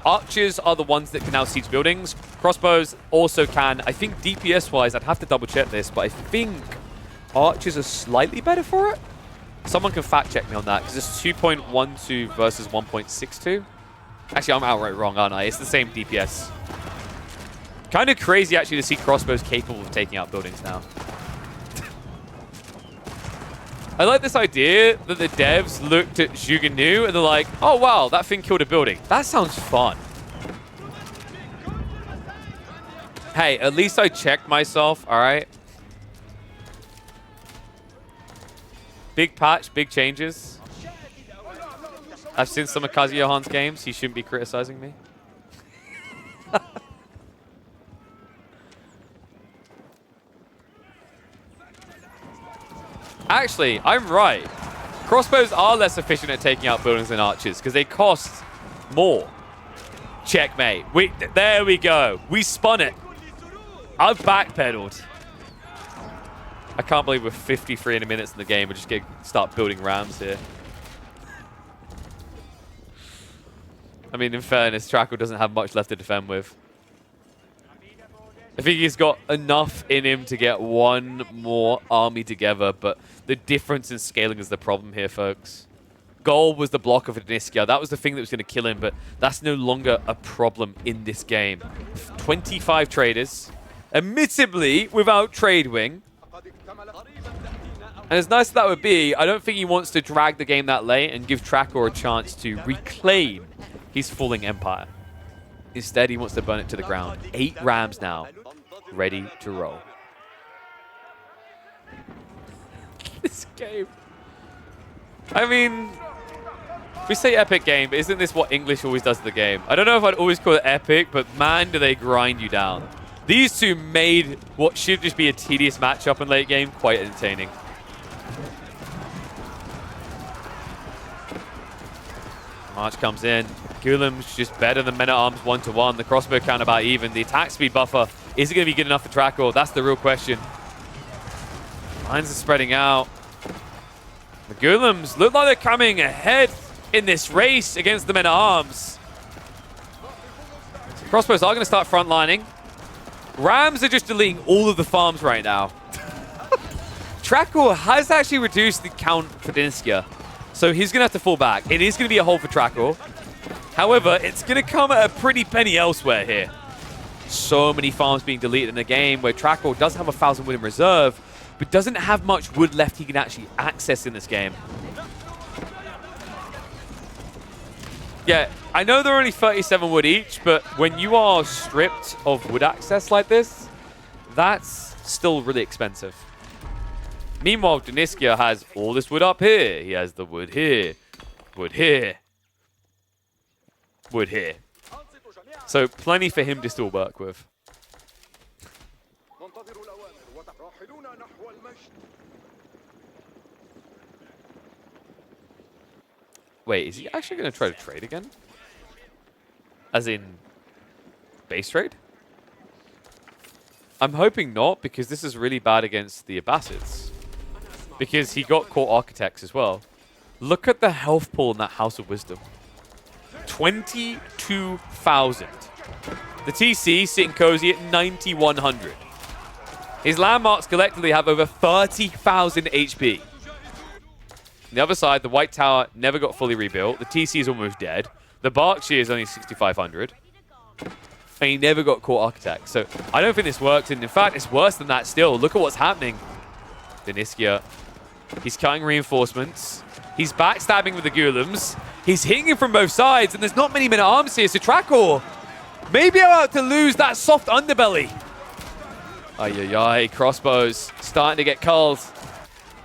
archers are the ones that can now siege buildings. Crossbows also can. I think DPS-wise, I'd have to double-check this, but I think archers are slightly better for it. Someone can fact-check me on that, because it's 2.12 versus 1.62. Actually, I'm outright wrong, aren't I? It's the same DPS. Kind of crazy, actually, to see crossbows capable of taking out buildings now. I like this idea that the devs looked at Zhuganu and they're like, oh, wow, that thing killed a building. That sounds fun. Hey, at least I checked myself, all right? Big patch, big changes. I've seen some of Kazi Johan's games. He shouldn't be criticizing me. Actually, I'm right. Crossbows are less efficient at taking out buildings than archers because they cost more. Checkmate. There we go. We spun it. I've backpedaled. I can't believe we're 53 minutes in the game. We're just going to start building rams here. I mean, in fairness, Trackor doesn't have much left to defend with. I think he's got enough in him to get one more army together, but the difference in scaling is the problem here, folks. Gold was the block of Deniska. That was the thing that was going to kill him, but that's no longer a problem in this game. 25 traders, admittedly without trade wing. And as nice as that would be, I don't think he wants to drag the game that late and give Trackor a chance to reclaim his falling empire. Instead, he wants to burn it to the ground. 8 rams now, ready to roll. This game. I mean, we say epic game, but isn't this what English always does to the game? I don't know if I'd always call it epic, but man, do they grind you down. These two made what should just be a tedious matchup in late game quite entertaining. March comes in. Ghoulim's just better than Men-at-Arms 1-to-1. The crossbow count about even. The attack speed buffer, is it going to be good enough for Trackor? That's the real question. Lines are spreading out. The Ghoulims look like they're coming ahead in this race against the Men-at-Arms. So crossbows are going to start frontlining. Rams are just deleting all of the farms right now. Trackor has actually reduced the count for Deniska. So he's going to have to fall back. It is going to be a hold for Trackor. However, it's going to come at a pretty penny elsewhere here. so many farms being deleted in a game where Trackle does have 1,000 wood in reserve, but doesn't have much wood left he can actually access in this game. Yeah, I know they're only 37 wood each, but when you are stripped of wood access like this, that's still really expensive. Meanwhile, Deniskia has all this wood up here. He has the wood here, wood here, wood here. So plenty for him to still work with. Wait, is he actually going to try to trade again? As in base trade? I'm hoping not, because this is really bad against the Abbasids. Because he got Court Architects as well. Look at the health pool in that House of Wisdom. 22,000. The TC sitting cozy at 9,100. His landmarks collectively have over 30,000 HP. On the other side, the White Tower never got fully rebuilt. The TC is almost dead. The Berkshire is only 6,500. And he never got Court Architect. So I don't think this works. And in fact, it's worse than that still. Look at what's happening. Deniskia. He's cutting reinforcements. He's backstabbing with the Ghoulims. He's hitting him from both sides. And there's not many men at arms here. So Trackor maybe about to lose that soft underbelly. Ay, crossbows starting to get culled.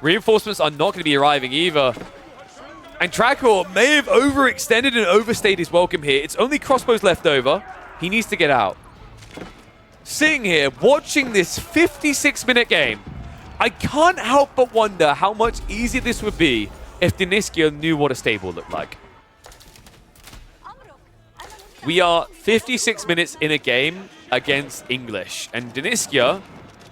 Reinforcements are not going to be arriving either. And Trackor may have overextended and overstayed his welcome here. It's only crossbows left over. He needs to get out. Sitting here, watching this 56-minute game, I can't help but wonder how much easier this would be if Deniskia knew what a stable looked like. We are 56 minutes in a game against English. And Deniskia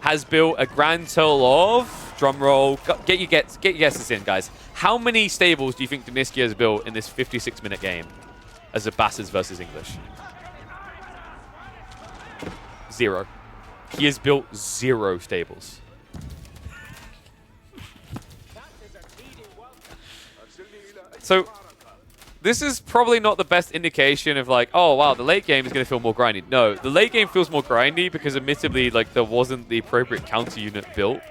has built a grand total of... Drum roll. Get your guesses in, guys. How many stables do you think Deniskia has built in this 56-minute game as Abbasids versus English? 0. He has built 0 stables. So this is probably not the best indication of like, oh wow, the late game is going to feel more grindy. No, the late game feels more grindy because admittedly, like, there wasn't the appropriate counter unit built.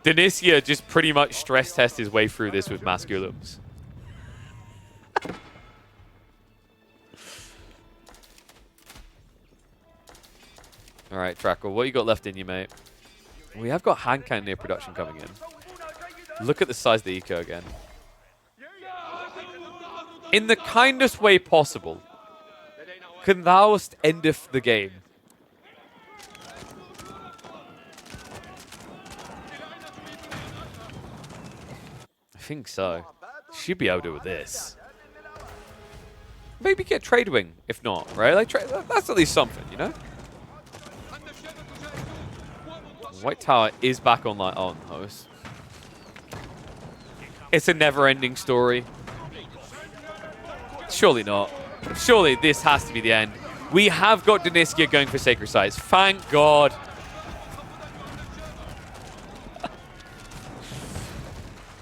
Deniskia just pretty much stress test his way through this with mass Ghoulims. All right, Trackle, what you got left in you, mate? We have got hand cannon near production coming in. Look at the size of the eco again. In the kindest way possible, can thou endeth the game? I think so. Should be able to do with this. Maybe get Trade Wing, if not, right? Like, that's at least something, you know? White Tower is back online. Oh, no. It's a never-ending story. Surely not. Surely this has to be the end. We have got Deniskia going for Sacred Sites. Thank God.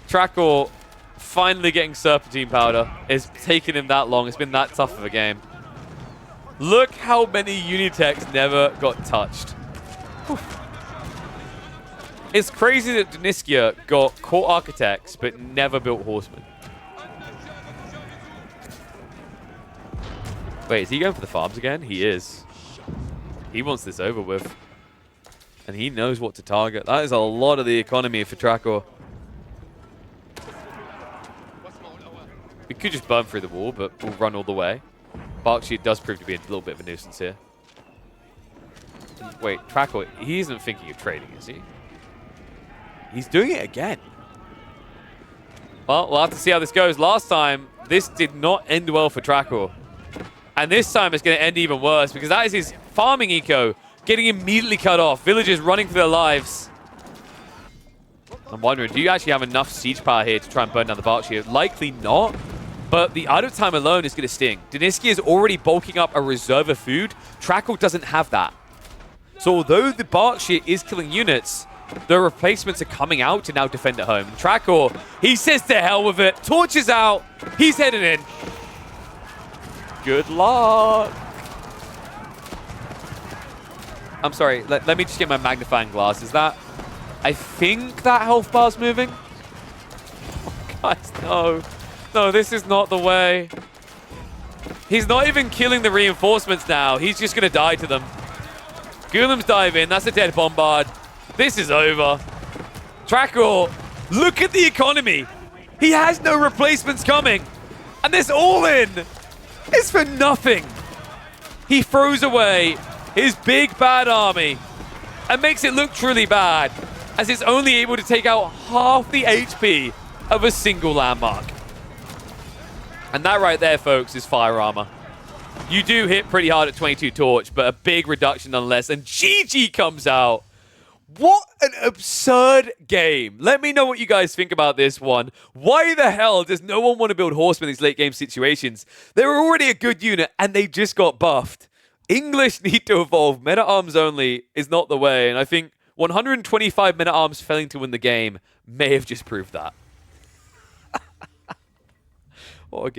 Trackor finally getting Serpentine Powder. It's taken him that long. It's been that tough of a game. Look how many Unitechs never got touched. Whew. It's crazy that Deniskia got Court Architects but never built Horsemen. Wait, is he going for the farms again? He is. He wants this over with. And he knows what to target. That is a lot of the economy for Trackor. We could just burn through the wall, but we'll run all the way. Berkshire does prove to be a little bit of a nuisance here. Wait, Trackor, he isn't thinking of trading, is he? He's doing it again. Well, we'll have to see how this goes. Last time, this did not end well for Trackor. And this time it's going to end even worse because that is his farming eco getting immediately cut off. Villagers running for their lives. I'm wondering, do you actually have enough siege power here to try and burn down the Berkshire? Likely not, but the idle time alone is going to sting. Deniskia is already bulking up a reserve of food. Trackor doesn't have that. So although the Berkshire is killing units, the replacements are coming out to now defend at home. Trackor, he says to hell with it. Torches out. He's heading in. Good luck. I'm sorry. Let me just get my magnifying glass. Is that... I think that health bar's moving. Oh, guys, no. No, this is not the way. He's not even killing the reinforcements now. He's just going to die to them. Gulam's dive in. That's a dead bombard. This is over. Trackor, look at the economy. He has no replacements coming. And this all-in is for nothing. He throws away his big bad army and makes it look truly bad, as it's only able to take out half the HP of a single landmark. And that right there, folks, is fire armor. You do hit pretty hard at 22 torch, but a big reduction nonetheless. And GG comes out. What an absurd game. Let me know what you guys think about this one. Why the hell does no one want to build horsemen in these late game situations? They were already a good unit and they just got buffed. English need to evolve. Men-at-arms only is not the way. And I think 125 men-at-arms failing to win the game may have just proved that. What a game.